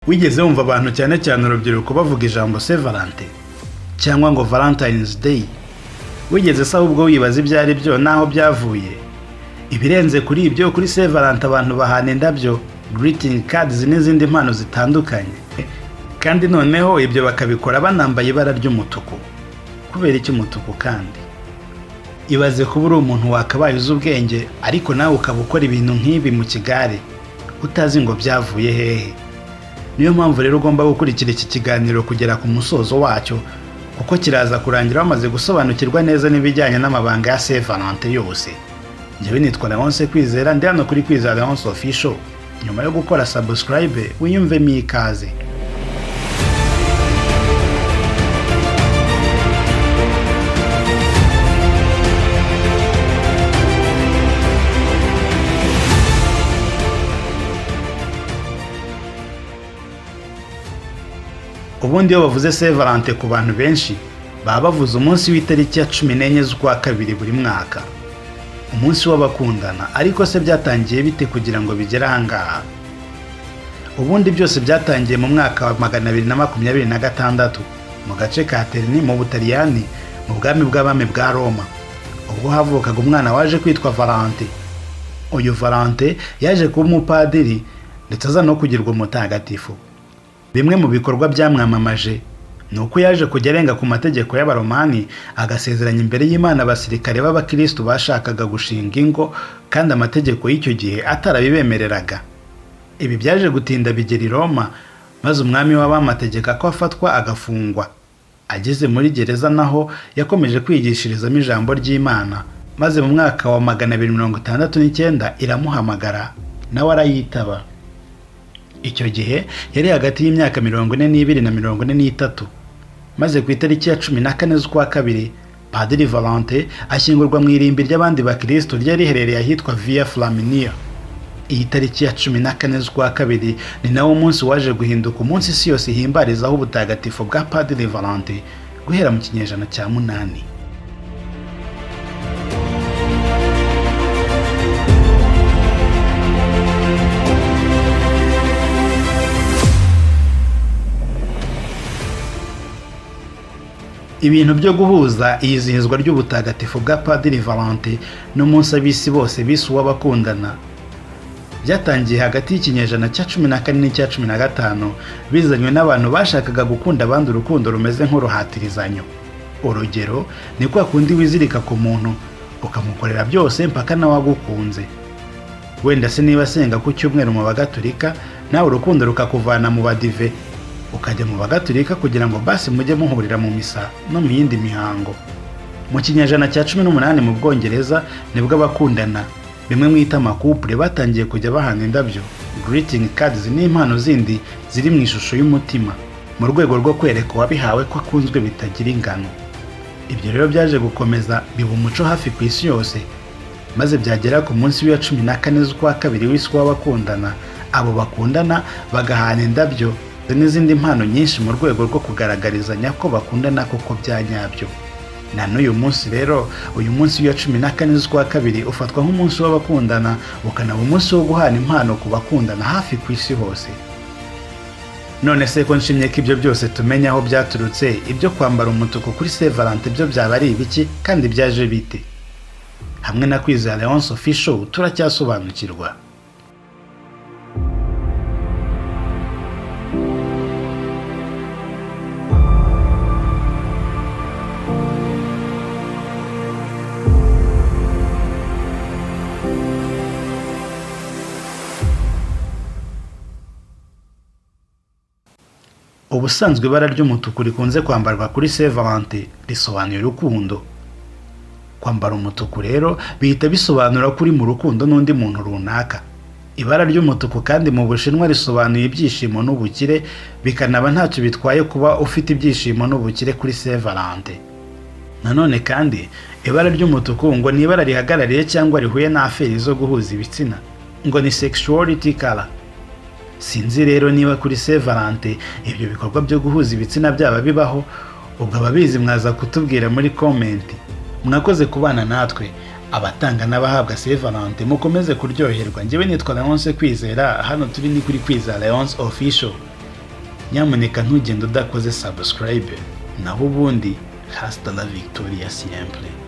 wigeze wumva abantu cyane cyane urubyiruko bavuga ijambo Saint Valentin cyangwa ngo Valentine's Day? Wigeze se ahubwo wibaza ibyo ari byo naho byavuye? Ibirenze kuri ibyo, kuri Saint Valentin abantu bahana indabyo, greeting cards n'izindi mpano zitandukanye, kandi noneho ibyo bakabikora banambaye ibara ry'umutuku. Kubera iki umutuku kandi? Ibaze kuba uri umuntu wakabaye uzi ubwenge ariko nawe ukaba ukora ibintu nk'ibi mu kigare utazi ngo byavuye hehe. Niyo mpamvu rero ugomba gukurikira iki kiganiro kugera ku musozo wacyo, kuko kiraza kurangira wamaze gusobanukirwa neza n'ibijyanye n'amabanga ya Saint Valentin yose. Njyewe nitwa Leonce Kwizera, ndi hano kuri Kwizera Leonce Official. Nyuma yo gukora subscribe wiyumvemo ikaze. Ubundi iyo bavuze Saint Valentin ku bantu benshi baba bavuze umunsi w'itariki ya 14 z'ukwa kabiri buri mwaka, umunsi w'abakundana. Ariko se byatangiye bite kugira ngo bigere ahangaha? Ubundi byose byatangiye mu mwaka wa 226 mu gace ka Terni mu Butaliyani, mu bwami bw'abami bwa Roma, ubwo havukaga umwana waje kwitwa Valentin. Uyu Valentin yaje kuba umupadiri ndetse aza no kugirwa umutagatifu. Bimwe mu bikorwa byamwamamaje nuko yaje kujya arenga ku mategeko y'Abaromani, agasezeranya imbere y'Imana abasirikare b'Abakristo bashakaga gushinga ingo kandi amategeko y'icyo gihe atarabibemereraga. Ibi byaje gutinda bigera i Roma, maze umwami w'abamategeka ko afatwa agafungwa. Ageze muri gereza naho yakomeje kwigishirizamo ijambo ry'Imana, maze mu mwaka wa 269 iramuhamagara nawe arayitaba. Icyo gihe yari hagati y'imyaka 42 na 43. Maze ku itariki ya 14 z'ukwa kabiri, Padiri Valentin ashyingurwa mu irimbi ry'abandi bakristo ryari riherereye ahitwa Via Flaminia. Iyi tariki ya 14 z'ukwa kabiri ni nawo umunsi waje guhinduka umunsi isi yose ihimbarizaho ubutagatifu bwa Padiri Valentin guhera mu kinyejana cya 8. Ibintu byo guhuza iyizihizwa ry'ubutagatifu bwa Padiri Valentin n'umunsi ab'isi bose bise uw'abakundana byatangiye hagati y'ikinyejana cya 14 n'icya 15, bizanywe n'abantu bashakaga gukunda abandi urukundo rumeze nk'uruhatirizanyo. Urugero ni kwa kundi wizirika ku muntu ukamukorera byose mpaka nawe agukunze. Wenda se niba asenga ku cyumweru mu Bagatolika, nawe urukundo rukakuvana mu Badive ukajya mu Bagatolika kugira ngo basi mujye muhurira mu misa no mu yindi mihango. Mu kinyejana cya 18 mu Bwongereza nibwo abakundana, bimwe mwita amakupure, batangiye kujya bahana indabyo, greeting cards n'impano zindi ziri mu ishusho y'umutima, mu rwego rwo kwereka uwabihawe ko akunzwe bitagira ingano. Ibyo rero byaje gukomeza biba umuco hafi ku isi yose, maze byagera ku munsi wa 14 z'ukwa kabiri w'isi w'abakundana, abo bakundana bagahana indabyo n'izindi mpano nyinshi mu rwego rwo kugaragarizanya ko bakundana koko bya nyabyo. Na n'uyu munsi rero, uyu munsi wa 14 z'ukwa kabiri ufatwa nk'umunsi w'abakundana, ukanaba umunsi wo guhana impano ku bakundana hafi ku isi hose. None se ko nshimye ko ibyo byose tumenya aho byaturutse, ibyo kwambara umutuku kuri Saint Valentin byo byaba ari ibiki kandi byaje bite? Hamwe na Kwizera Leonce Official turacyasobanukirwa. Ubusanzwe ibara ry'umutuku rikunze kwambarwa kuri Saint Valentin risobanuye urukundo. Kwambara umutuku rero bihita bisobanura kuri mu rukundo n'undi muntu runaka. Ibara ry'umutuku kandi mu Bushinwa risobanuye ibyishimo n'ubukire, bikanaba ntacyo bitwaye kuba ufite ibyishimo n'ubukire kuri Saint Valentin. Nanone kandi ibara ry'umutuku ngo ni ibara rihagarariye cyangwa rihuye na aferi zo guhuza ibitsina, ngo ni sexuality color. Sinzi rero niba kuri Saint Valentin ibyo bikorwa byo guhuza ibitsina byaba bibaho, ubwo ababizi mwaza kutubwira muri comment. Mwakoze kubana natwe, abatanga n'abahabwa Saint Valentin mukomeze kuryoherwa. Njyewe nitwa Leonce Kwizera, hano turi ni kuri Kwizera Leonce Official. nyamuneka ntugende udakoze subscribe, naho ubundi hasta la victoria siempre.